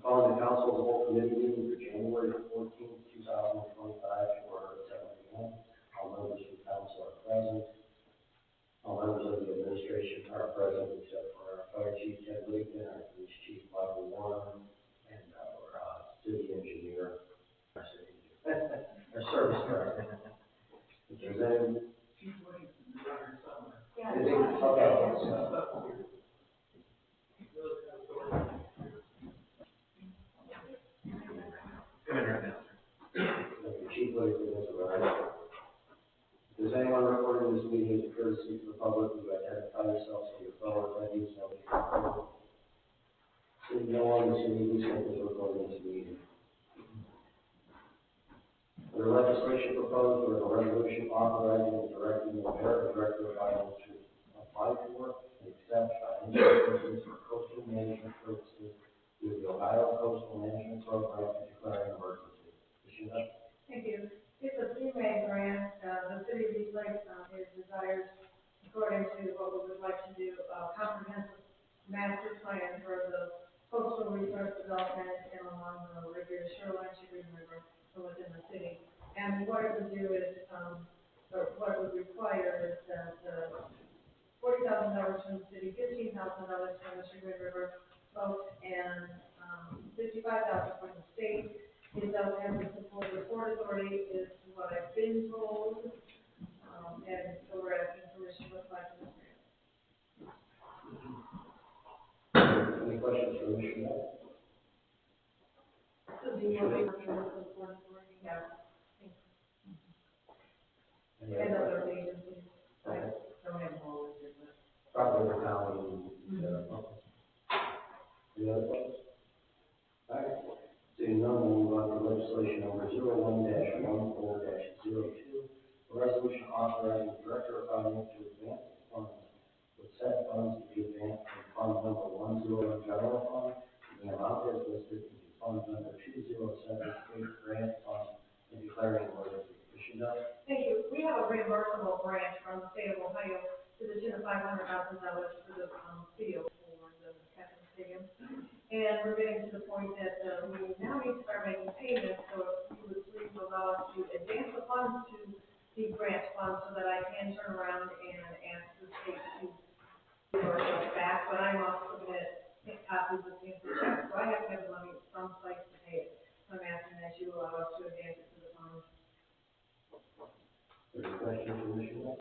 Calling the council's whole committee meeting for January 14th, 2025 to order at 7 p.m. All members of the council are present. All members of the administration are present except for our fire chief, Ted Wiggin, our police chief, Michael Warren, and our city engineer, our service director. If there's any... Yeah. Okay. Chief Wiggin is arrived. If there's anyone recording this meeting as a courtesy to the public, you identify yourselves to your fellow attendees. Seeing no one, this meeting is recording this meeting. Under legislation proposed or a resolution authorizing and directing the mayor or director of finance to apply for and accept financial assistance for coastal management purposes through the Ohio Coastal Management Program and declaring an emergency. Thank you. It's a CMA grant. The city of East Lake is desires, according to what we would like to do, a comprehensive master plan for the coastal resource development and along the Riviera Shoreline Chickering River within the city. And what it would do is, or what it would require is that $40,000 from the city, $15,000 from the Chickering River folks, and $55,000 from the state. It does have the support of the Port Authority, is what I've been told, and so we're asking permission to apply for this grant. Any questions for Commissioner? So do you want me to work with the Port Authority? Yeah. And other agencies. I don't have all of it, but probably the county. Any other questions? All right. Seeing none, we'll move on to legislation number 01-14-02, a resolution authorizing the director of finance to advance funds with said funds to be advanced from fund number 101 general fund and the amount as listed into fund number 207 state grant fund and declaring an emergency. Thank you. We have a reimbursable grant from the state of Ohio to the tune of $500,000 for the field for the Captain Stadium. And we're getting to the point that we now need to start making payments, so if you would please allow us to advance the funds to the grant fund so that I can turn around and ask the state to give ourselves back, but I must submit copies of the check, so I have to have the money someplace to pay it. So I'm asking that you allow us to advance it to the fund. Any questions for Commissioner?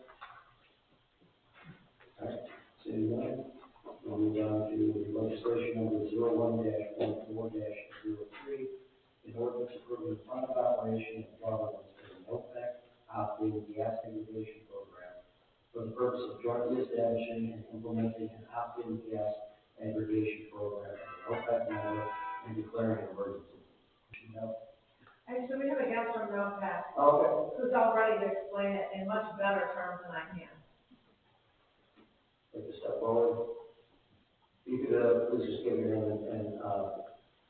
All right, seeing none, we'll move on to legislation number 01-14-03, in ordinance approving the plan of operation and governance for the NOPEC operating gas aggregation program for the purpose of jointly establishing and implementing an opt-in gas aggregation program for the NOPEC network and declaring an emergency. Actually, we have a guest from NOPEC who's all ready to explain it in much better terms than I can. Like to step forward. You could please just give your name and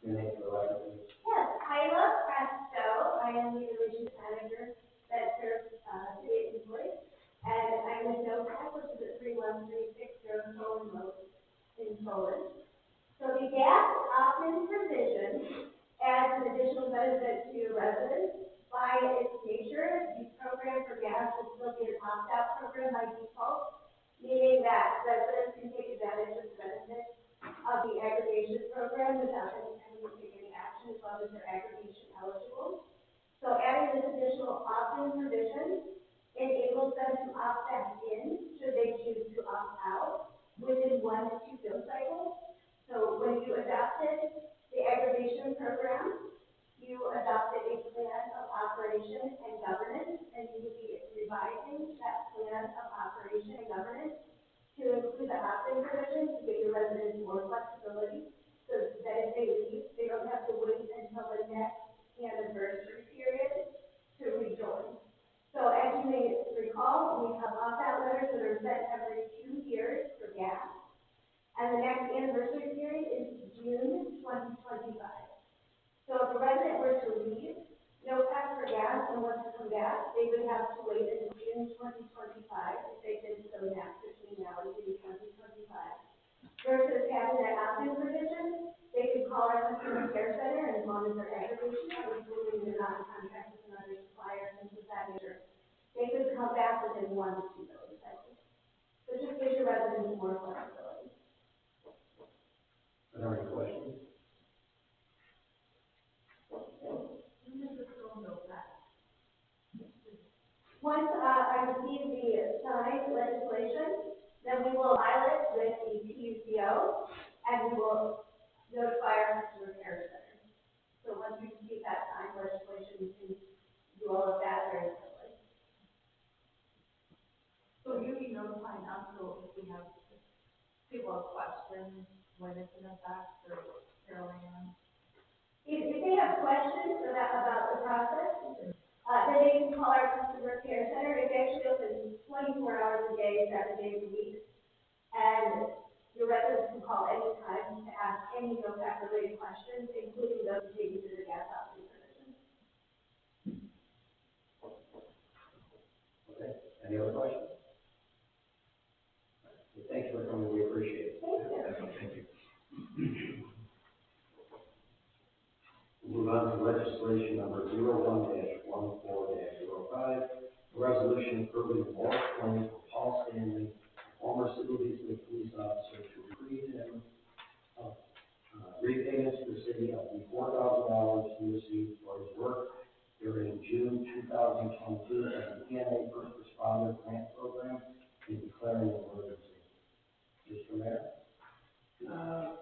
your name for the record, please. Yes, Kyla Presto. I am the relations manager that serves city employees, and I'm with NOPEC, which is at 3136 Solon Road in Solon. So the gas opt-in provision adds an additional benefit to residents. By its nature, the program for gas will still be an opt-out program by default, meaning that residents can take advantage of the benefits of the aggregation program without having to take any action as long as they're aggregation eligible. So adding this additional opt-in provision enables them to opt back in should they choose to opt out within 1 to 2 bill cycles. So when you adopted the aggregation program, you adopted a plan of operation and governance, and you will be revising that plan of operation and governance to include the opt-in provision to give your residents more flexibility so that if they leave, they don't have to wait until the next anniversary period to rejoin. So as you may recall, we have opt-out letters that are sent every 2 years for gas, and the next anniversary period is June 2025. So if a resident were to leave, no tax for gas, and want to come back, they would have to wait until June 2025 if they did so now between now and June 2025. Versus having that opt-in provision, they could call call our customer care center and monitor aggregation, including they're not in contract with another supplier, things of that nature. They could come back within 1 to 2 billing cycles. So it just gives your residents more flexibility. Are there any questions? Once I receive the signed legislation, then we will file it with the PUCO, and we will notify our customer care center. So once we receive that signed legislation, we can do all of that very quickly. So you'll be notifying us, so if we have, if people have questions when it's in effect, or Carol Ann? If they have questions about the process, then they can call our customer care center. It's actually open 24 hours a day, 7 days a week. And your residents can call anytime to ask any NOPAC related questions, including those related to the gas operating provision. Okay, any other questions? Thank you for coming, we appreciate it. Thank you. We'll move on to legislation number 01-14-05, a resolution approving the mortgage claim for Paul Stanley, former civil police officer, to retrieve him repayments to the city of the $4,000 he received for his work during June 2022 as the EMA First Responder Grant Program and declaring an emergency. Mr. Mayor?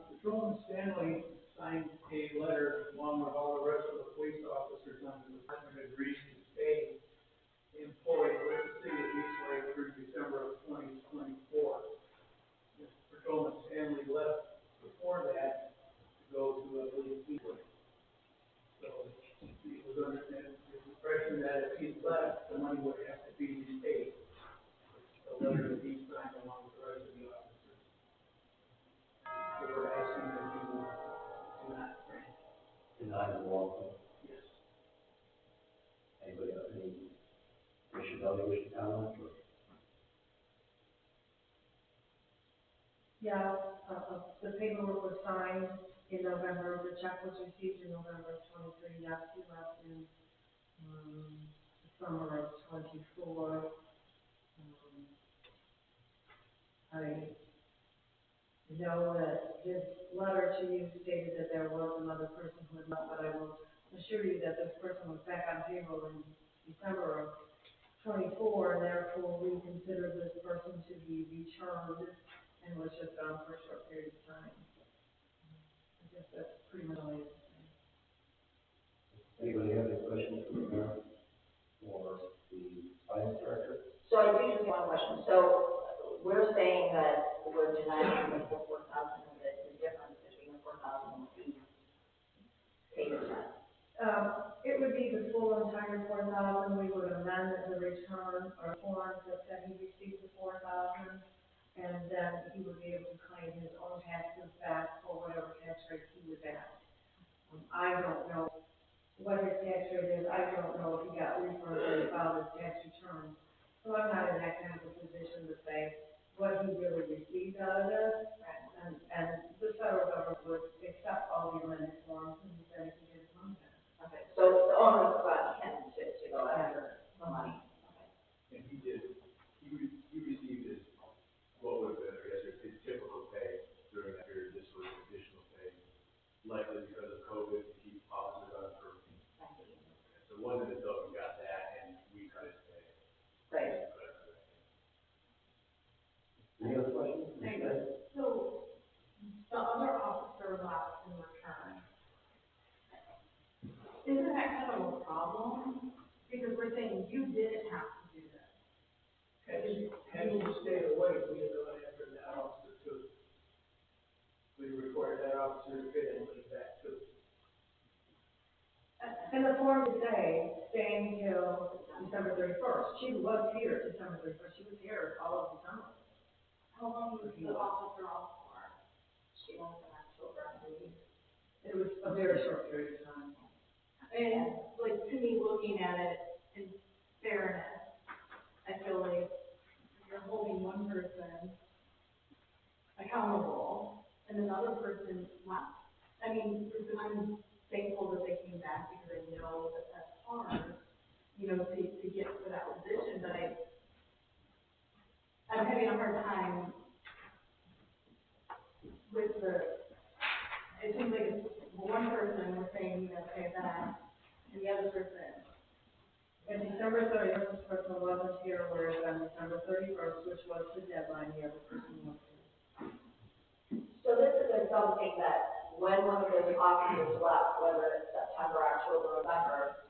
Patrolman Stanley signed a letter along with all the rest of the police officers under the department agrees to stay employed with the city of East Lake through December of 2024. Patrolman Stanley left before that to go to, I believe, East Lake. So he was under the impression that if he left, the money would have to be repaid. The letter that he signed along with the rest of the officers. So we're asking that you do not grant. Deny the law. Yes. Anybody have any issues, other wish to comment? Or? Yeah, the paperwork was signed in November, the check was received in November of 23, yes, he left in, the summer of 24. I know that his letter to you stated that there was another person who had left, but I will assure you that this person was back on payroll in December of 24, and therefore we consider this person to be returned and was just gone for a short period of time. I guess that's pretty much all I have to say. Anybody have any questions for the mayor or the finance director? So I do just one question. So we're saying that we're denying the full 4,000, and that the difference between the 4,000 would be paid or not. It would be the full entire 4,000. We would amend the return or form that said he received the 4,000, and then he would be able to claim his own taxes back for whatever tax rate he was at. I don't know what his tax rate is. I don't know if he got refunds or he filed his tax return. So I'm not in that kind of a position to say what he really received out of this. And the federal government would accept all the amended forms and then he can get his money back. Okay. So it's the onus on him to go after the money. Okay. And he did, he received his, what would have been, I guess, his typical pay during that period. This was additional pay, likely because of COVID, to keep officers on for. So it wasn't as though he got that and we cut his pay. Right. Any other questions? So, the other officer left in return. Isn't that kind of a problem? Because we're saying you didn't have to do this. Had you stayed away, we had gone after that officer too. We required that officer to pay that money back too. And the form would say, staying till December 31st. She was here December 31st. She was here all of the summer. How long was the officer off for? She went in October, I believe. It was a very short period of time. And like, to me, looking at it in fairness, I feel like you're holding one person accountable and another person left. I mean, I'm thankful that they came back because I know that that's hard, you know, to get to that position, but I'm having a hard time with it seems like it's one person we're saying, you know, pay it back, and the other person. And December 31st, this person wasn't here, whereas on December 31st, which was the deadline, the other person was here. So this isn't something that when one of those officers left, whether it's September, October, November,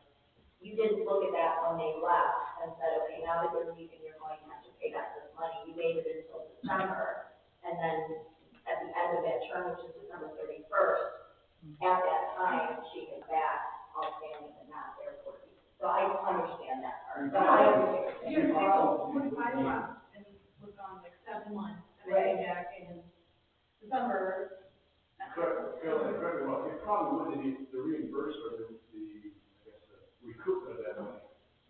you didn't look at that when they left and said, okay, now that you're leaving, you're going to have to pay back this money. You waited until December, and then at the end of that term, which is December 31st, at that time, she is back outstanding and not there for you. So I understand that part. But I understand. Here's also, when I left and was gone like 7 months, and I came back in December. Carolyn, correct me wrong, it probably wouldn't be the reimbursement, I guess, the recoupment of that money,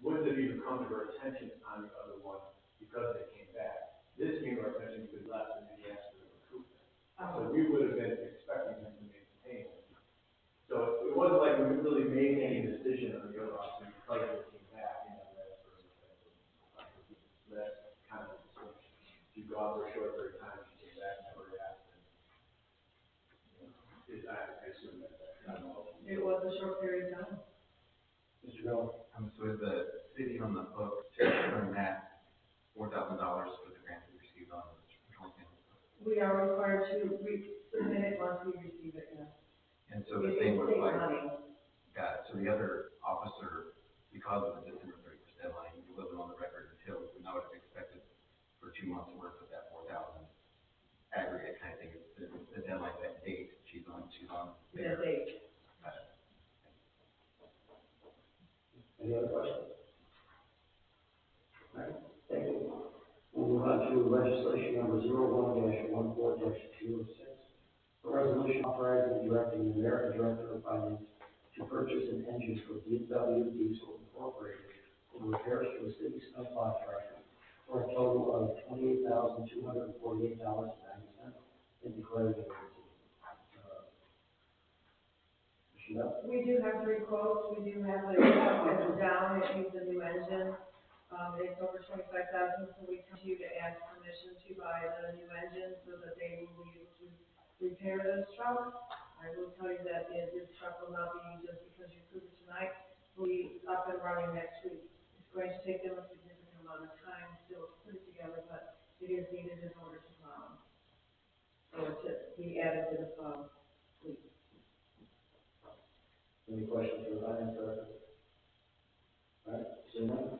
wouldn't have even come to our attention on the other one because they came back. This came to our attention because last time they asked for the recoupment. So we would have been expecting them to make the payment. So it wasn't like we really made any decision on the other option because they came back, you know, that's sort of thing. So that's kind of the distinction. If you go out for a short period of time, you came back, never asked, I assume that, I don't know. It was a short period of time. Mr. Miller? So is the city on the hook to return that $4,000 for the grant we received on the patrol cameras? We are required to submit it once we receive it, yes. And so the It same is would state apply. money. Got it. So the other officer, because of the December 31st deadline, he wasn't on the record until we know it's expected for 2 months worth of that 4,000 aggregate kind of thing. The deadline, that date, she's on there. The date. Got it. Any other questions? All right, thank you. We'll move on to legislation number 01-14-206. A resolution authorizing and directing the American Director of Finance to purchase an engine for DW Diesel Incorporated for repairs to the city's snowplow tractor for a total of $28,248.90 and declaring an emergency. We do have 3 quotes. We do have a truck down. It needs a new engine. It's over $25,000, so we come to you to ask permission to buy the new engine so that they will be able to repair this truck. I will tell you that this truck will not be just because you approved it tonight. Will be up and running next week. It's going to take them a significant amount of time still to put it together, but it is needed in order to so to be added to the fleet. Any questions for the finance director? All right, seeing none?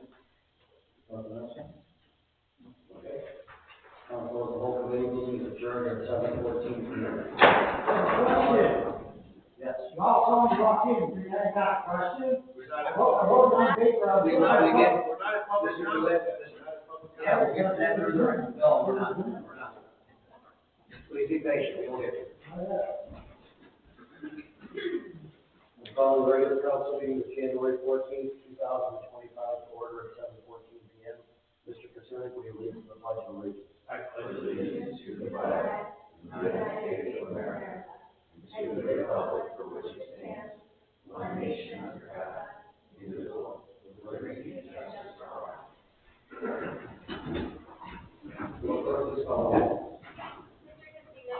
Nothing else? Okay. Council as a whole committee meeting is adjourned at 7:14 p.m. Yes. Well, someone walked in, and I got a question. I wrote it on paper. We're not in public comment. Yeah, we'll get to that during. No, we're not. Please be patient, we will get you. We'll call the regular council meeting of January 14th, 2025, to order at 7:14 p.m. Mr. Kaczynski, will you lead us in the pledge of allegiance? I pledge allegiance to the flag of the United States of America, and to the republic for which it stands, one nation under God, indivisible, with liberty and justice for all. Will clerk please call the roll?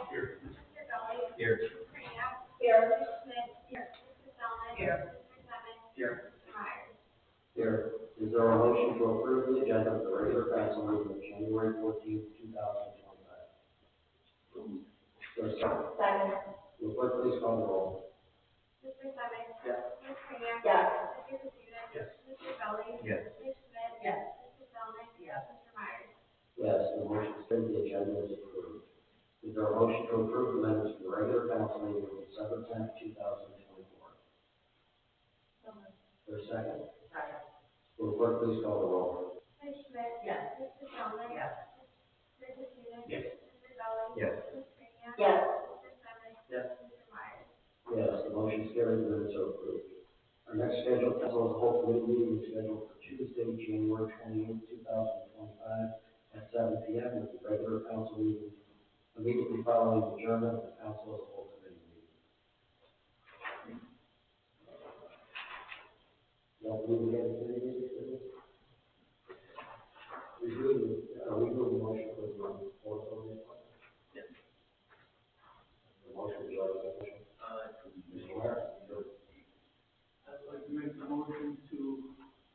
Here. Mr. Gully. Here. Mr. Kraniak. Here. Mr. Smith. Here. Mr. Selman. Here. Mr. Simmons. Here. Mr. Myers. Here. Is there a motion to approve the agenda of the regular council meeting of January 14th, 2025? Second. Second. Will clerk please call the roll? Mr. Simmons. Yes. Ms. Kraniak. Yes. Mr. Kaczynski. Yes. Mr. Gully. Yes. Ms. Smith. Yes. Mr. Selman. Yes. Mr. Myers. Yes, the motion to send the agenda is approved. Is there a motion to approve the minutes from the regular council meeting of December 10th, 2024? For a second? Second. Will the clerk please call the roll? Ms. Smith. Yes. Mr. Selman. Yes. Mr. Kaczynski. Yes. Mr. Gully. Yes. Ms. Kraniak. Yes. Mr. Simmons. Yes. Mr. Myers. Yes, the motion is carried, the minutes are approved. Our next scheduled council as a whole committee meeting is scheduled for Tuesday, January 28th, 2025 at 7 p.m. with the regular council meeting immediately following the adjournment of the council as a whole committee meeting. Don't believe we have any music. We do the motion for the fourth of the plan. Yes. The motion is like a motion. Mr. Ware? I'd like to make the motion to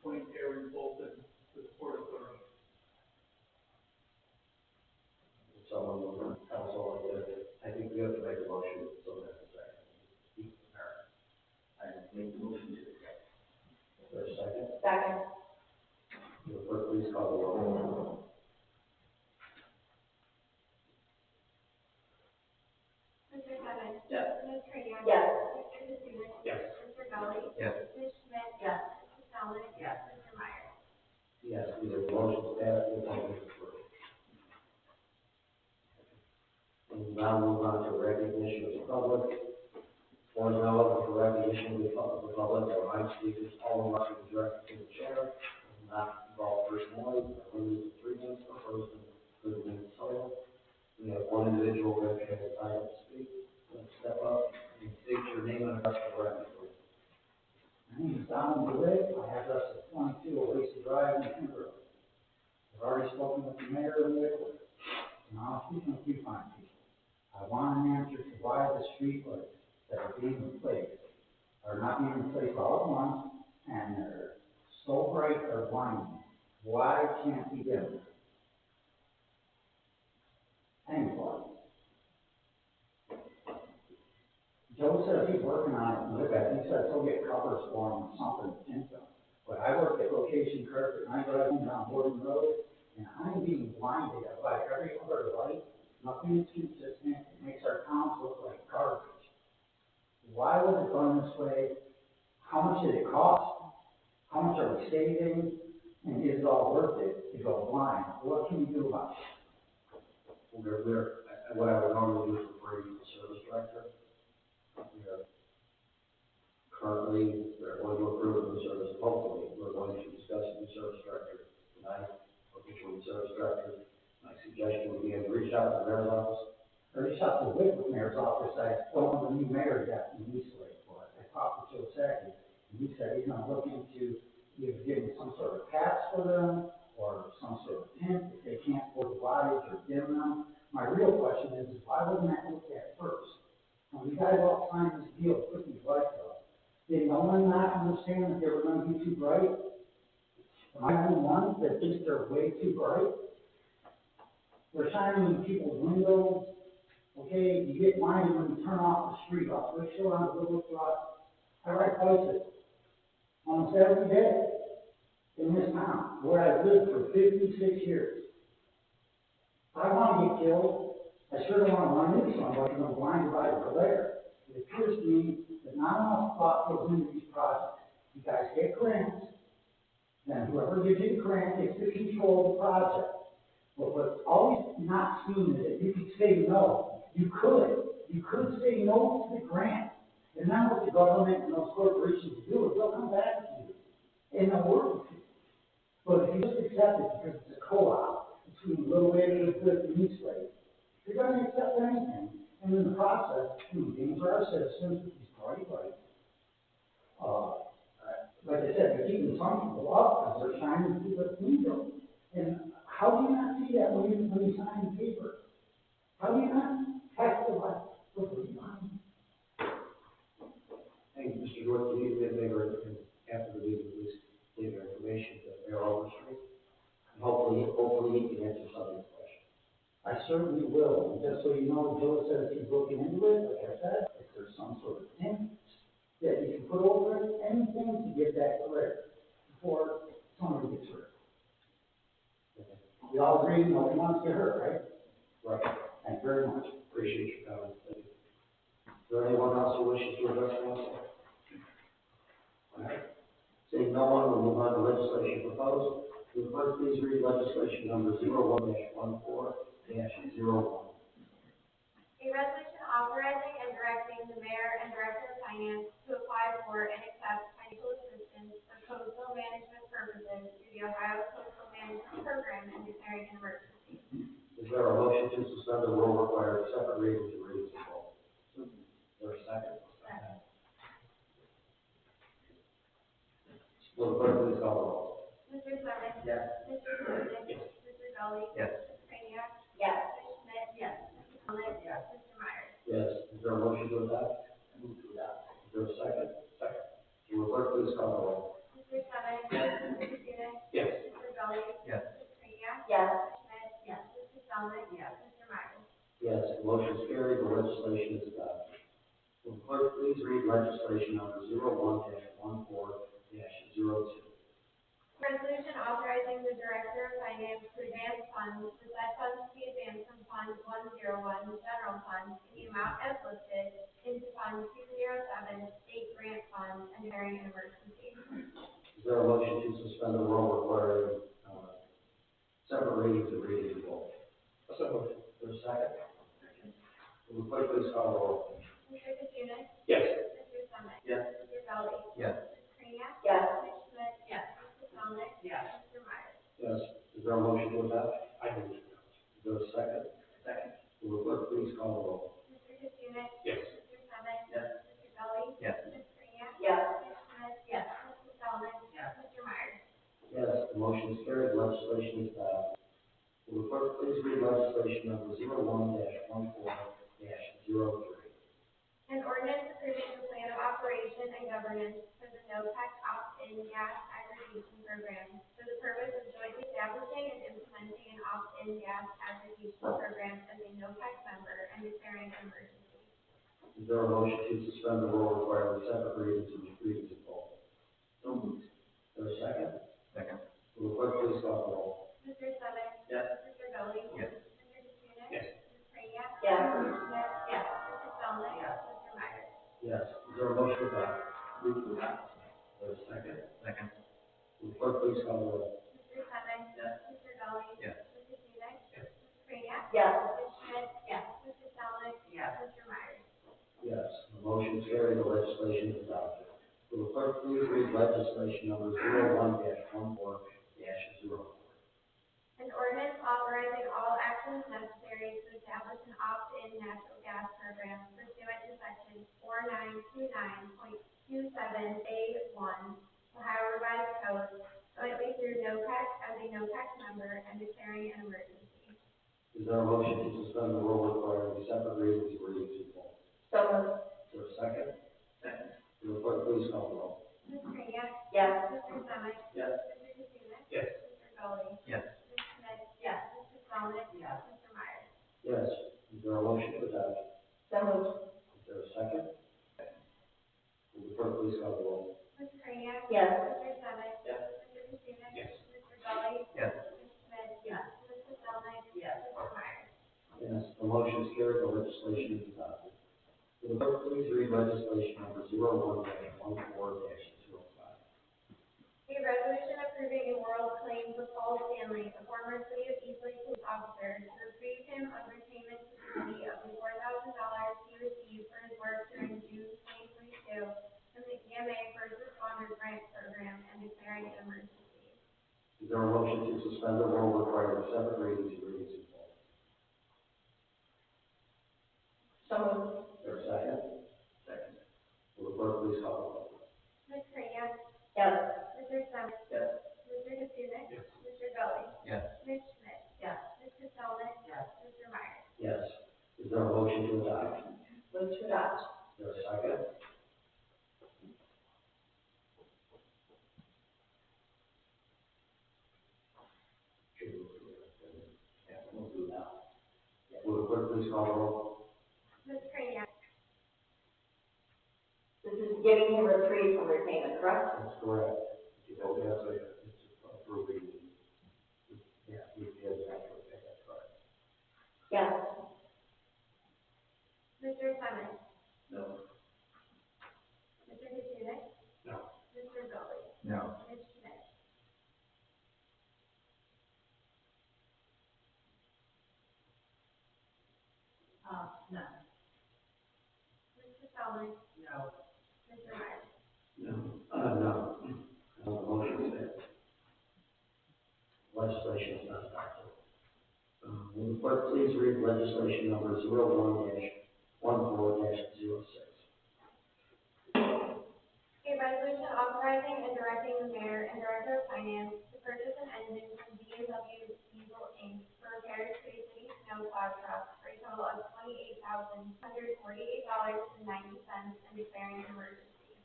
appoint Aaron Bolton to the Port Authority. Someone will counsel like that. I think we have to make a motion, so that's a second. I make the motion to accept. Is there a second? Second. Will the clerk please call the roll? Mr. Evans? Yes. Ms. Trahan? Yes. Mr. Katsounis? Yes. Mr. Gully? Yes. Ms. Schmidt? Yes. Mr. Felder? Yes. Mr. Meyer? Yes, we have motion passed, the appointment is approved. And now move on to recognition of the public. Floor is now open for recognition of the public. Our speakers, all of us are directed to the chair, not involved personally, are limited to 3 minutes per person, 3 minutes total. We have one individual that has the time to speak. Let's step up and state your name and address for the record, please. My name is Donald DeWitt. My address is 22 Oasis Drive in Kimbrough. I've already spoken with the mayor of Lakewood. Now I'm speaking with you fine people. I want an answer to why the street lights that are being replaced are not being replaced all at once, and they're so bright they're blinding. Why can't we get them? Anybody? Joe says he's working on it, and look at it, he says he'll get covers for him or something to tint them. But I work at Location Carpet, and I drive home down Borden Road, and I'm being blinded by every other light. Nothing is consistent, it makes our towns look like garbage. Why was it done this way? How much did it cost? How much are we saving? And is it all worth it to go blind? What can we do about it? What I would normally do is refer you to the service director. We are currently, we're going to approve the new service, hopefully, we're going to discuss the new service director tonight, or which one the service director. My suggestion would be to reach out to the mayor's office. I reached out to the Whitworth mayor's office. I don't know the new mayor yet in East Lake, but I talked to Joe Sackey, and he said he's gonna look into either giving some sort of tax for them, or some sort of tint if they can't afford the wattage or dim them. My real question is why wasn't that looked at first? When you guys all signed this deal to put these lights up, did no one not understand that they were gonna be too bright? Am I the only one that thinks they're way too bright? They're shining in people's windows. Okay, you get blinded when you turn off the street, off Richfield on the Little Drive. I ride bicycles almost every day in this town where I've lived for 56 years. I want to get killed. I sure don't want to run into somebody who's blinded by the glare. It appears to me that not enough thought goes into these projects. You guys get grants, then whoever gives you the grant gets to control the project. But what's always not seen is that you could say no. You could say no to the grant. And then what the government and those corporations do is they'll come back to you and they'll work with you. But if you just accept it because it's a co-op between Little Lake and East Lake, you're going to accept anything. And in the process, you endanger our citizens with these bright lights. Like I said, they're keeping some people up because they're shining through the window. And how do you not see that when you sign the paper? How do you not have to like look at the line? Hey, Mr. George, you need to make after the meeting, please give your information to Mayor Overstreet. And hopefully he can answer some of your questions. I certainly will. And just so you know, Joe says he's looking into it. Like I said, if there's some sort of tint that you can put over it, anything to get that clear before somebody gets hurt. We all agree nobody wants to get hurt, right? Right. Thank you very much. Appreciate your comments. Thank you. Is there anyone else who wishes to address council? All right. Seeing no one, we'll move on to legislation proposed. Will the clerk please read legislation number 01-14-01. A resolution authorizing and directing the mayor and director of finance to apply for and accept financial assistance for coastal management purposes through the Ohio Coastal Management Program and declaring an emergency. Is there a motion to suspend the rule requiring separate readings and readings of both? Is there a second? Second. Will the please call the roll. Mr. Summer? Yes. Mr. Joseph? Yes. Mr. Gully? Yes. Ms. Craniac? Yes. Ms. Schmidt? Yes. Mr. Thomas? Yes. Mr. Myers? Yes. Is there a motion to adopt? Move to adopt. Is there a second? Second. Will the clerk please call the roll? Mr. Summer? Mr. Katsounis? Yes. Mr. Gully? Yes. Ms. Craniac? Yes. Ms. Schmidt? Yes. Mr. Thomas? Yes. Mr. Myers? Yes, the motion is carried, the legislation is adopted. Will the clerk please read legislation number 01-14-02? Resolution authorizing the Director of Finance to advance funds for said funds to be advanced from Fund 101, General Fund, in the amount as listed, into Fund 207, State Grant Fund, and declaring an emergency. Is there a motion to suspend the rule requiring, separate readings and readings of both? So moved. Is there a second? Will the clerk please call the roll? Mr. Katsounis? Yes. Mr. Summit? Yes. Mr. Gully? Yes. Ms. Craniac? Yes. Ms. Schmidt? Yes. Mr. Thomas? Yes. Mr. Myers? Yes. Is there a motion to adopt? I move to adopt. Is there a second? Second. Will the clerk please call the roll? Mr. Katsounis? Yes. Mr. Summit? Yes. Mr. Gully? Yes. Ms. Craniac? Yes. Ms. Schmidt? Yes. Mr. Thomas? Yes. Mr. Myers? Yes, the motion is carried, legislation is adopted. Will the clerk please read legislation number 01-14-03? An ordinance approving the plan of operation and governance for the NOPEC opt-in gas aggregation program for the purpose of jointly establishing and implementing an opt-in gas aggregation program as a NOPEC member and declaring an emergency. Is there a motion to suspend the rule requiring separate readings and readings of both? So moved. Is there a second? Second. Will the clerk please call the roll? Mr. Summit? Yes. Mr. Gully? Yes. Mr. Katsounis? Yes. Ms. Craniac? Yes. Ms. Schmidt? Yes. Mr. Thomas? Yes. Mr. Myers? Yes. Is there a motion to adopt? Move to adopt. Is there a second? Second. Will the clerk please call the roll? Mr. Summit? Yes. Mr. Gully? Yes. Mr. Katsounis? Yes. Ms. Craniac? Yes. Ms. Schmidt? Yes. Mr. Thomas? Yes. Mr. Myers? Yes. The motion is carried, the legislation is adopted. Will the clerk please read legislation number 01-14-04? An ordinance authorizing all actions necessary to establish an opt-in natural gas program pursuant to section 4929.27A1 Ohio Revised Code, jointly through NOPEC as a NOPEC member and declaring an emergency. Is there a motion to suspend the rule requiring separate readings and readings of both? So moved. Is there a second? Second. Will the clerk please call the roll? Ms. Craniac? Yes. Mr. Summit? Yes. Mr. Katsounis? Yes. Mr. Gully? Yes. Ms. Schmidt? Yes. Mr. Thomas? Yes. Mr. Myers? Yes. Is there a motion to adopt? So moved. Is there a second? Will the clerk please call the roll? Ms. Craniac? Yes. Mr. Summit? Yes. Mr. Katsounis? Yes. Mr. Gully? Yes. Ms. Schmidt? Yes. Mr. Thomas? Yes. Mr. Myers? Yes. The motion is carried, the legislation is adopted. Will the clerk please read legislation number 01-14-05? A resolution approving a moral claim for Paul Stanley, a former City of Eastleigh police officer, to reprieve him of repayment to the city of the $4,000 he received for his work during June 2022 from the EMA First Responder Grant Program and declaring an emergency. Is there a motion to suspend the rule requiring separate readings and readings of both? So moved. Is there a second? Second. Will the clerk please call the roll? Ms. Craniac? Yes. Mr. Summit? Yes. Mr. Katsounis? Yes. Mr. Gully? Yes. Ms. Schmidt? Yes. Mr. Thomas? Yes. Mr. Myers? Yes. Is there a motion to adopt? Move to adopt. Is there a second? Yeah, we'll do now. Will the clerk please call the roll? Ms. Craniac? This is giving him reprieve from repayment, correct? That's correct. You know, that's it's approving. Yeah, he has actually, that's correct. Yes. Mr. Summit? No. Mr. Katsounis? No. Mr. Gully? No. Ms. Schmidt? No. Mr. Thomas? No. Mr. Myers? No. No. The motion is legislation is not adopted. Will the clerk please read legislation number 01-14-06? A resolution authorizing authorizing and directing the mayor and director of finance to purchase an engine from B&W Diesel Inc. for repairs to a city snow plow truck for a total of $28,148.90 and declaring an emergency.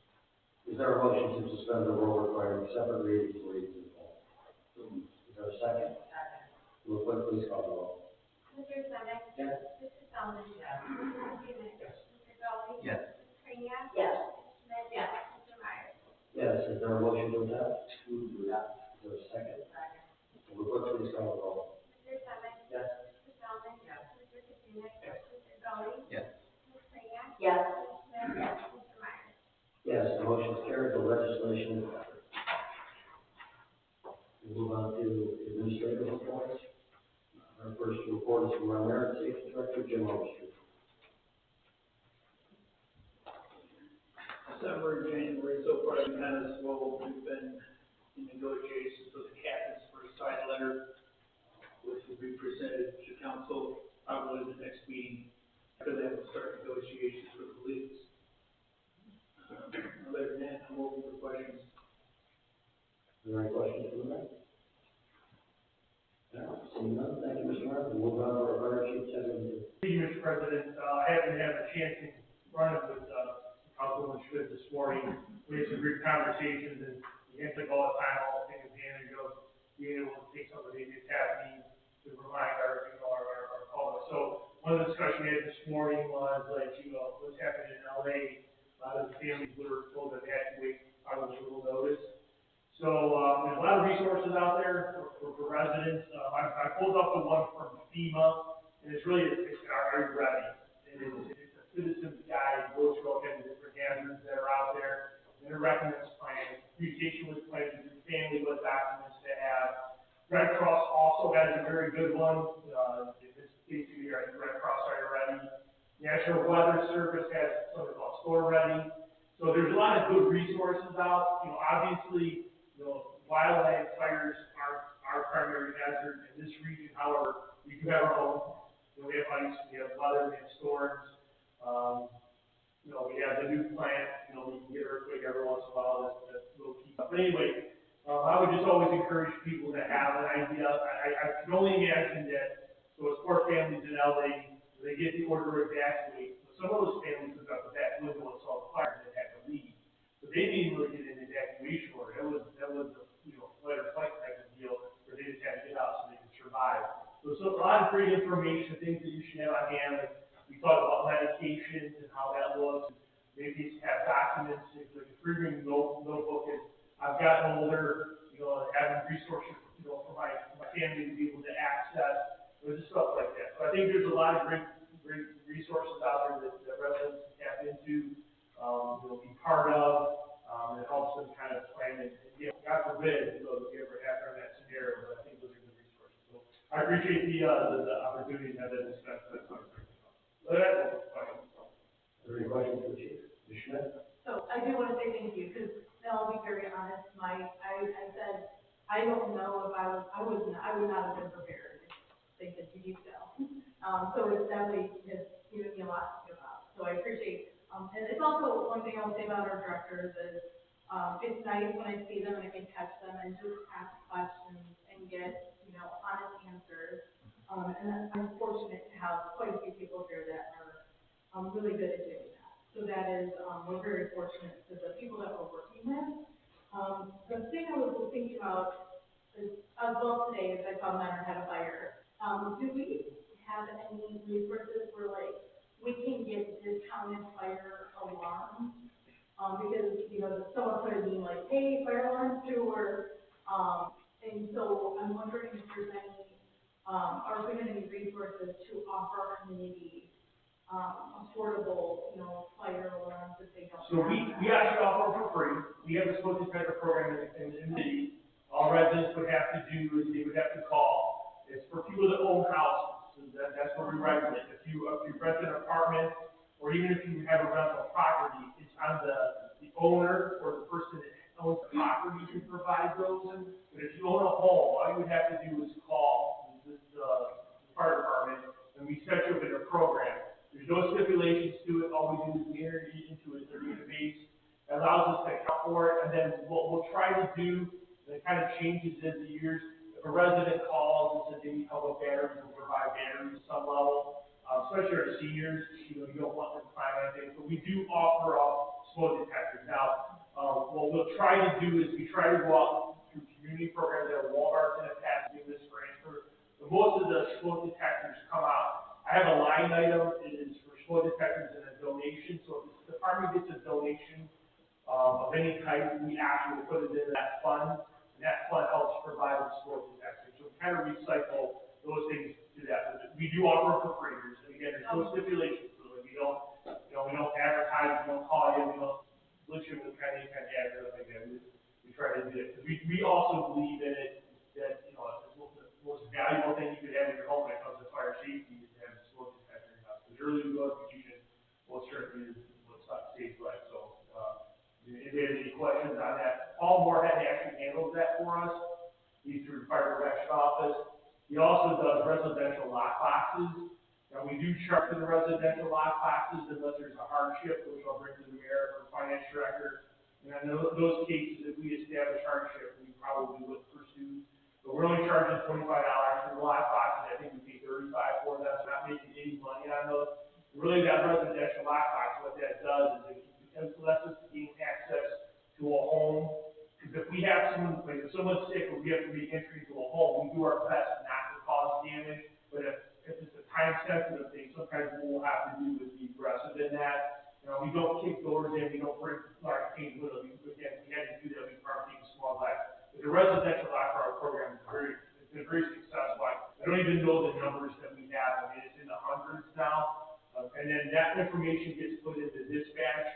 Is there a motion to suspend the rule requiring separate readings for each of the poll? Is there a second? Second. Will the clerk please call the roll? Mr. Sonic? Yes. Mr. Feldman? Yes. Mr. Kaczynski? Yes. Mr. Gully? Yes. Ms. Kraniak? Yes. Ms. Schmidt? Yes. Mr. Myers? Yes, is there a motion to adopt? Move to adopt. Is there a second? Second. Will the clerk please call the roll? Mr. Sonic? Yes. Mr. Feldman? Yes. Mr. Kaczynski? Yes. Mr. Gully? Yes. Ms. Kraniak? Yes. Ms. Schmidt? Yes. Mr. Myers? Yes, the motion is carried, the legislation is adopted. We move on to administrative reports. Our first report is from our Merit Safety Director, Jim Overstreet. December, January, so far, been kind of slow. We've been in negotiations with the captains for a side letter, which will be presented to council probably the next meeting, after they will start negotiations for the leagues. Other than that, I'm open for questions. Are there any questions from the mayor? No, seeing none, thank you, Mr. Mayor. We'll move on to our fire chief, Ted Lindsay. Thank you, Mr. President. I haven't had a chance to run it with, Councilwoman Schmidt this morning. We had some great conversations and we didn't take all the time, all the things advantage of being able to take some of the that's happening to remind our public. So one of the discussions we had this morning was like, what's happening in LA. A lot of the families were told that they had to wait probably a little notice. So, there's a lot of resources out there for residents. I pulled up the one from FEMA, and it's really, it's Are You Ready? And it's a citizen's guide, goes through all kinds of different hazards that are out there. And it recommends plans, communication with plans, and family, what documents to have. Red Cross also has a very good one. It's basically Red Cross Are You Ready? National Weather Service has something called Store Ready. So there's a lot of good resources out. Obviously, wildland fires are our primary hazard in this region. However, we do have our own. We have ice, we have weather, we have storms. We have the new plant. We can get earthquake every once in a while. That's a little key. But anyway, I would just always encourage people to have an idea. I can only imagine that. So it's poor families in LA. They get the order to evacuate. But some of those families look out the back window and saw the fire and they had to leave. But they didn't really get an evacuation order. That was a fight or flight type of deal where they just had to get out so they could survive. So a lot of great information, things that you should have on hand. Like we talked about medications and how that looks. Maybe have documents, like a free-reading notebook. As I've gotten older, having resources, for my family to be able to access. There's just stuff like that. So I think there's a lot of great resources out there that residents can tap into, be part of, and it helps them kind of plan it. God forbid, if you ever have that scenario, but I think those are good resources. So I appreciate the opportunity to have that discussion. That's what I'm bringing up. Are there any questions for the chief? Ms. Schmidt? So I do want to say thank you, because I'll be very honest, I said, I don't know if I would not have been prepared if they said you need to go. So it's definitely, has given me a lot to give out. So I appreciate, and it's also one thing I'll say about our directors is, it's nice when I see them and I can catch them and just ask questions and get, honest answers. And I'm fortunate to have quite a few people here that are, really good at doing that. So that is, we're very fortunate to the people that we're working with. The thing I was thinking about is, as well today, as I saw Mentor had a fire, do we have any resources where, we can get discounted fire alarms? Because, someone put a meme hey, fire alarms do work. And so I'm wondering if there's any, are there any resources to offer our community, affordable, fire alarms if they don't So have we that? actually offer for free. We have a smoke detector program in the city. All residents would have to do is they would have to call. It's for people that own houses. So that's where we regulate. If you rent an apartment, or even if you have a rental property, it's on the owner or the person that owns the property to provide those. But if you own a home, all you would have to do is call the fire department, and we set you up in a program. There's no stipulations to it. All we do is we enter into a database that allows us to account for for it, and then what we'll try to do, and it kind of changes as the years, if a resident calls and says they need help with batteries, we'll provide batteries at some level, especially our seniors, you don't want them to climb on things, but we do offer smoke detectors. Now, what we'll try to do is we try to go out through community programs that Walmart's in the past doing this for Answer. But most of the smoke detectors come out. I have a line item, it is for smoke detectors and a donation, so if the department gets a donation of any type, we actually put it in that fund, and that fund helps provide the smoke detectors. So we kind of recycle those things to that. But we do offer them for free, and again, there's no stipulations to it. We don't advertise, we don't call you, we don't split you with kind of ads like that. We try to do it, because we also believe in it, that, the most valuable thing you could have in your home when it comes to fire safety is to have a smoke detector in your house. Because early notification most certainly is what saves life. So, if there's any questions on that, Paul Moorhead actually handles that for us. He's through the fire protection office. He also does residential lock boxes. Now, we do charge for the residential lock boxes unless there's a hardship, which I'll bring to the mayor or finance director. And in those cases, if we establish hardship, we probably would pursue. But we're only charging $25 for the lock boxes. I think we pay $35 for them. So not making any money on those. Really, that residential lock box, what that does is it lets us gain access to a home. Because if we have someone, like if someone's sick or we have to make entry to a home, we do our best not to cause damage. But if it's a time-sensitive thing, sometimes what we'll have to do is be aggressive in that. We don't kick doors in, we don't bring large paint with us. Again, we had to do that, we probably take a small glass. But the residential lock program it's been very successful. I don't even know the numbers that we have. I mean, it's in the hundreds now. And then that information gets put into dispatch,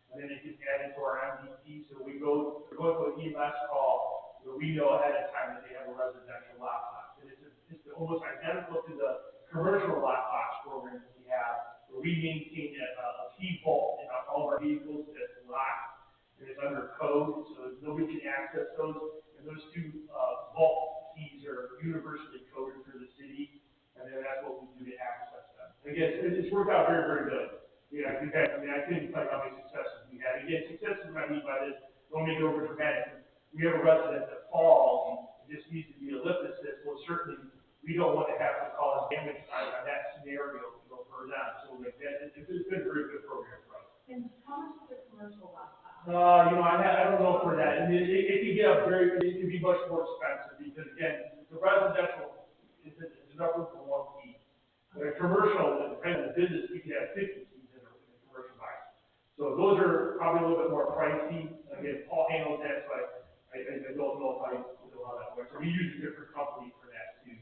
and then it gets added to our MVP. So we're going to an EMS call where we know ahead of time that they have a residential lockbox. And it's almost identical to the commercial lockbox program that we have, where we maintain a key vault in all of our vehicles that's locked, and it's under code, so nobody can access those. And those two vault keys are universally coded for the city, and then that's what we do to access them. Again, it's worked out very, very good. I couldn't tell you how many successes we had. Again, successes I mean by this, don't make it over dramatic. We have a resident that falls, and just needs to be a lift assist. Well, certainly, we don't want to have to cause damage on that scenario, for them. So like that, it's been a very good program for us. And how much is the commercial lockbox? I don't know for that. And it can get it can be much more expensive because again, the residential is enough room for one key. But a commercial, depending on the business, we can have 50 keys in a commercial box. So those are probably a little bit more pricey. Again, Paul handles that, so I don't know how that works. So we use a different company for that too.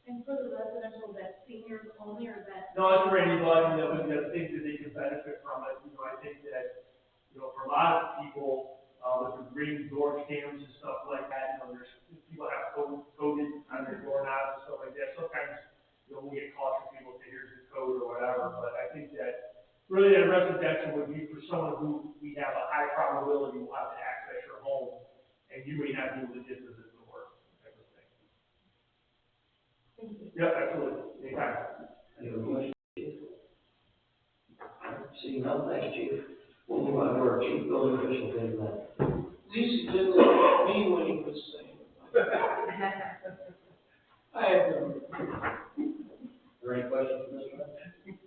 And for the residential, that's seniors only, or that? No, it's for anybody that thinks that they can benefit from it. I think that, for a lot of people, with the green door cams and stuff like that, there's people have coded on their doorknobs and stuff like that. Sometimes, we'll get calls from people say, here's the code or whatever. But I think that really that residential would be for someone who we have a high probability will have to access your home, and you may not be able to get to the door, type of thing. Thank you. Yep, absolutely. Anytime. Any other questions? Seeing none, thanks, Chief. We'll move on to our chief building official, Dave Lynn. Lisa didn't look at me when he was saying. I have them. Are there any questions for Mr. Lynn?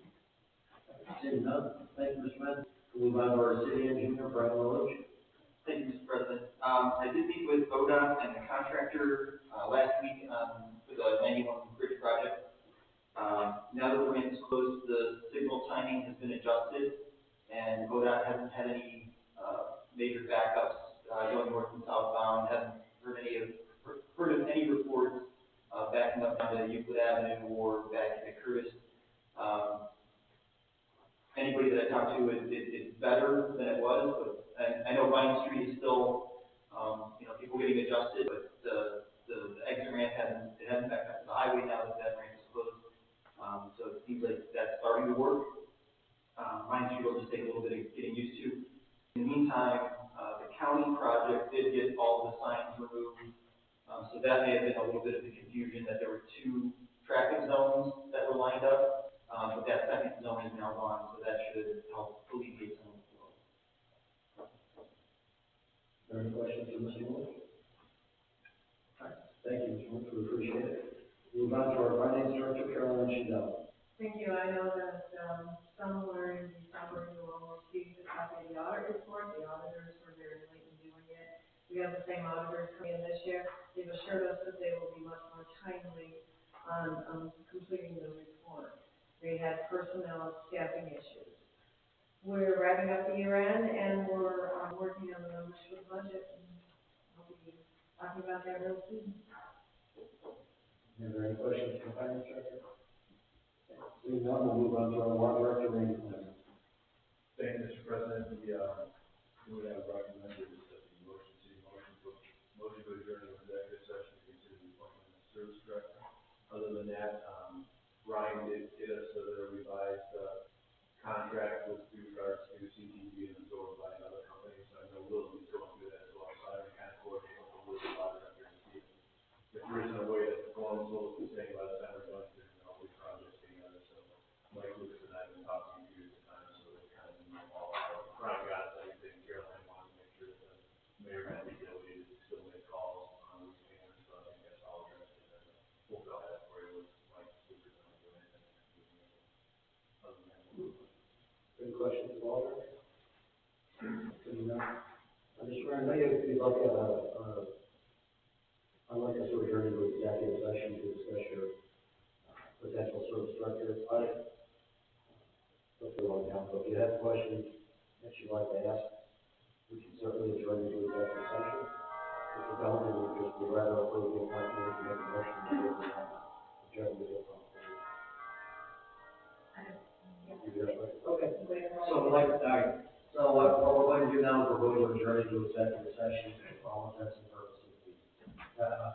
Seeing none, thank you, Mr. Lynn. We'll move on to our city engineer, Brian Lodge. Thank you, Mr. President. I did meet with ODOT and the contractor, last week, for the 91 bridge project. Now that the ramp is closed, the signal timing has been adjusted, and ODOT hasn't had any, major backups, going north and southbound. Haven't heard of any reports, backing up onto Euclid Avenue or back into Curtis. Anybody that I talked to, it's better than it was, but I know Vine Street is still, people getting adjusted, but the exit ramp hasn't backed up to the highway now that ramp is closed. So it seems like that's starting to work. Vine Street will just take a little bit of getting used to. In the meantime, the county project did get all the signs removed. So that may have been a little bit of the confusion that there were two traffic zones that were lined up. But that second zone is now gone, so that should help alleviate some of the flow. there any questions for Mr. Moore? All right, thank you, Mr. Moore, we appreciate it. Move on to our finance director, Carolyn Shadell. Thank you. I know that, somewhere in December you will receive a copy of the audit report. The auditors were very late in doing it. We have the same auditors coming in this year. They've assured us that they will be much more timely on completing the report. They had personnel staffing issues. We're wrapping up the year end and we're, working on the numbers for the budget, and I'll be talking about that real soon. Are there any questions for the finance director? Seeing none, we'll move on to our water director, Randy Quinn. Thank you, Mr. President. We have recommended that the motion to adjourn to executive session to consider the appointment of service director. Other than that, Ryan did get us a revised, contract with regards to CTV and absorbed by another company, so I know Will is going through that as well, so I kind of coordinate with the Will water director to see if there isn't a way that the forms will look the same by the time we're done doing all these projects together, so Mike Lucas and I have been talking to you at the time, so they kind of know all about it. Brian got everything, Caroline wanted to make sure that the mayor had the ability to still make calls on these payments, so I think that's all addressed, and then we'll go ahead for you with Mike Lucas and doing anything. Other than that, Any questions for water? Seeing none. Mr. Ryan, maybe you'd like to have I'd like us to adjourn to executive session to discuss your potential service director audit. Let's go on down, but if you have questions that you'd like to ask, we can certainly adjourn into executive session. If you don't, then we'll just be rather approve the appointment and make a motion to adjourn to the appointment. Okay. So like, all right, so what we're going to do now is we're going to adjourn into executive session for all intents and purposes.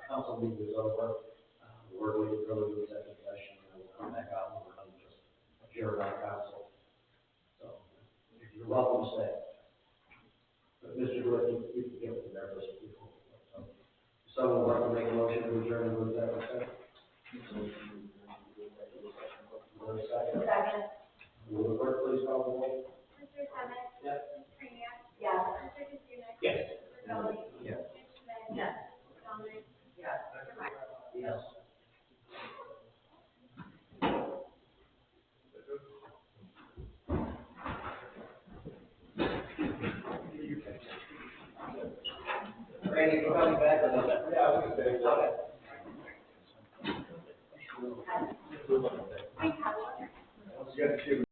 Council meeting is over. We're going to go to executive session and we'll come back out and we're going to just adjourn our council. So you're welcome to stay. But Mr. Glick, you can get with the nervous people. Someone would like to make a motion to adjourn into executive session? Second. Will the clerk please call the roll? Mr. Clement? Yes. Mr. Kreniak? Yes. Mr. Katrina? Yes. Mr. Kelly? Yes. Ms. Schmidt? Yes. Mr. Dominic? Yes. Mr. Meyer? Yes. Randy, you coming back or not? Yeah, I was going to say. Okay. We have one. You got to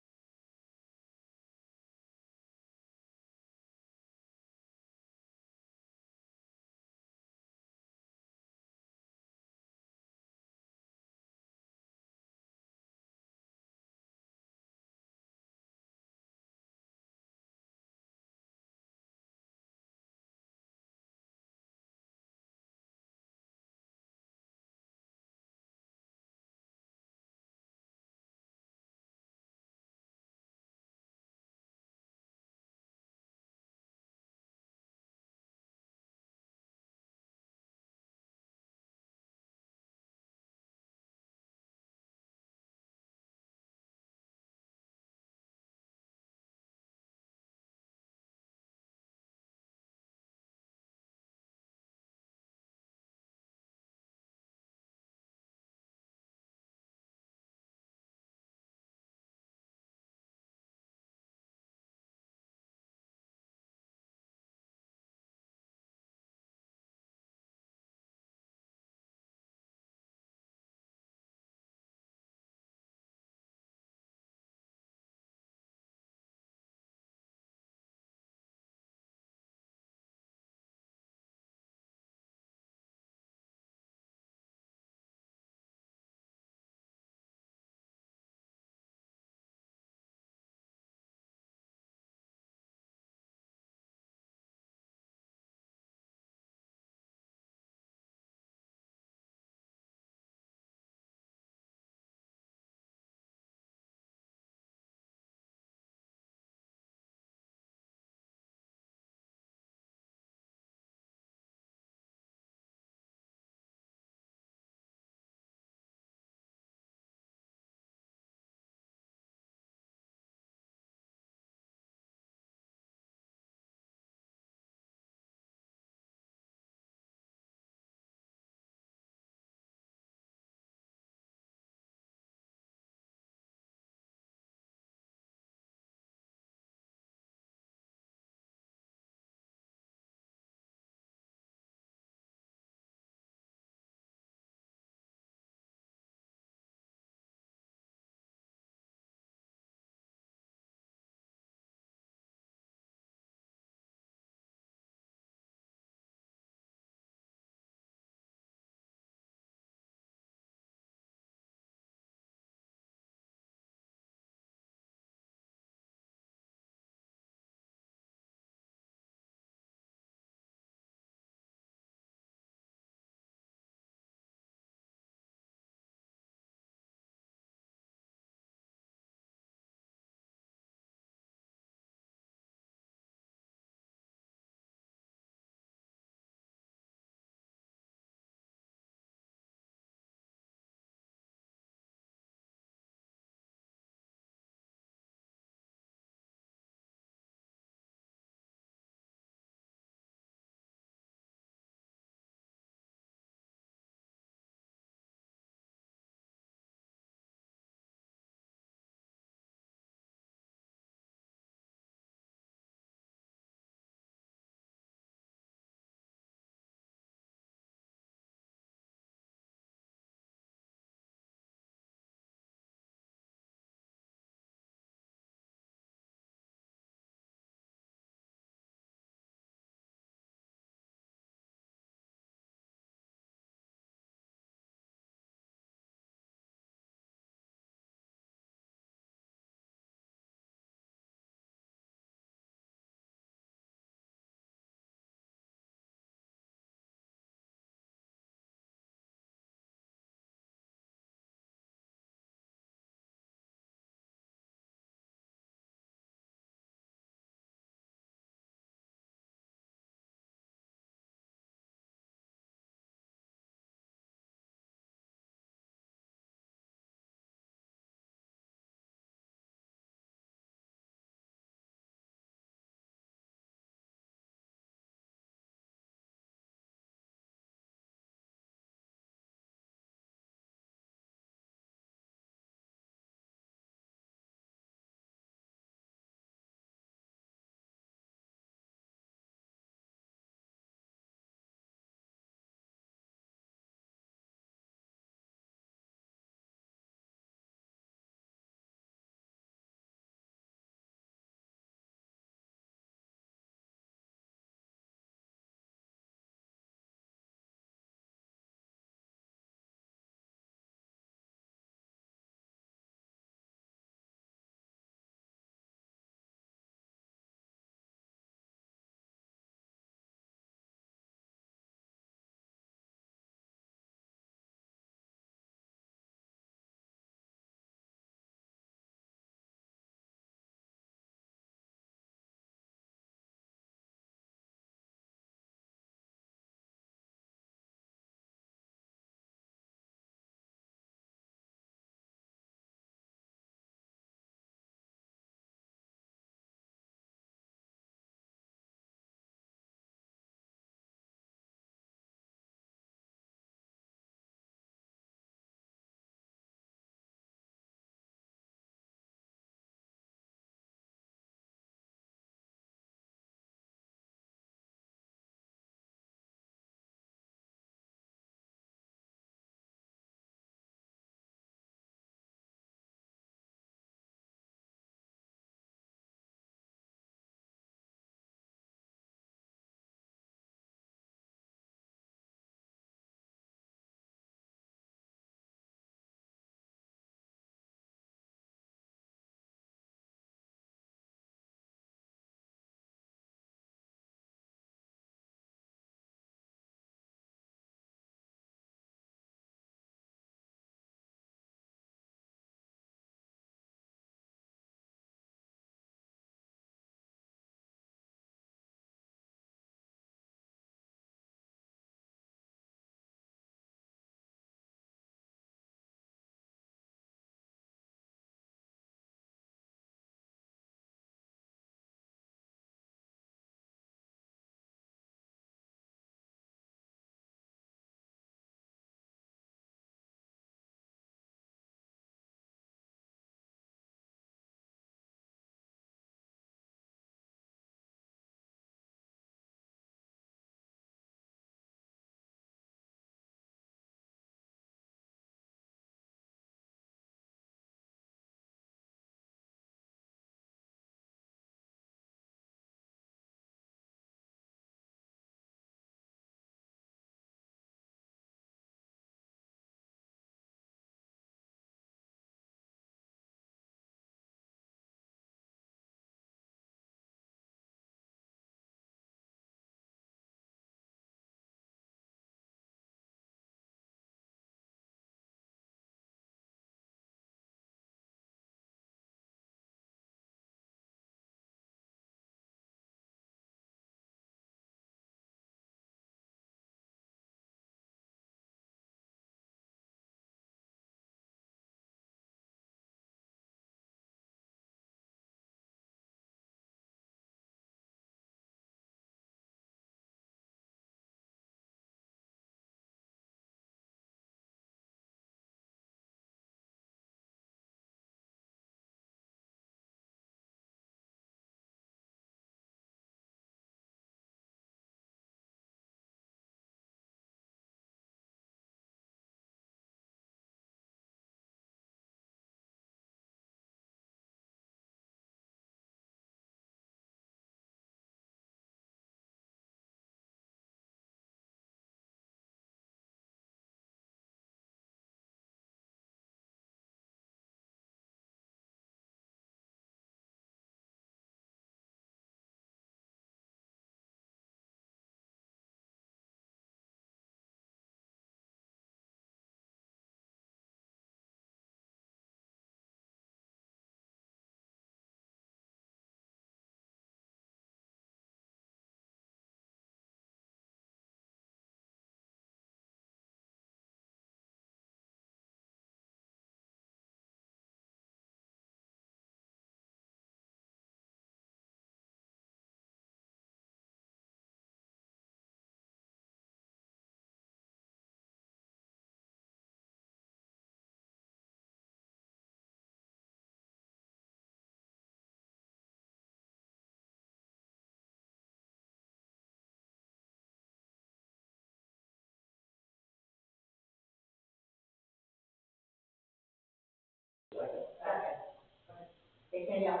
Yes.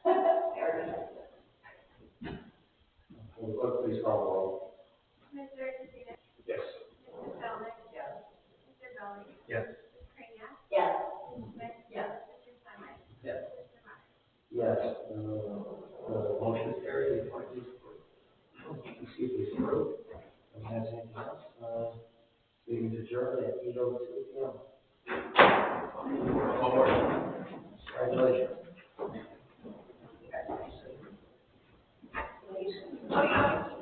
I already said it. Will the clerk please call the roll? Mr. Katsounis? Yes. Mrs. Feldman? Yes. Mr. Belli? Yes. Ms. Krania? Yes. Ms. Smith? Yes. Mr. Summer? Yes. Mr. Meyer? Yes, the motion is carried. Excuse me, approved. And has anything else? Meeting adjourned at 8:02 p.m. One more. Congratulations. Oh, yeah.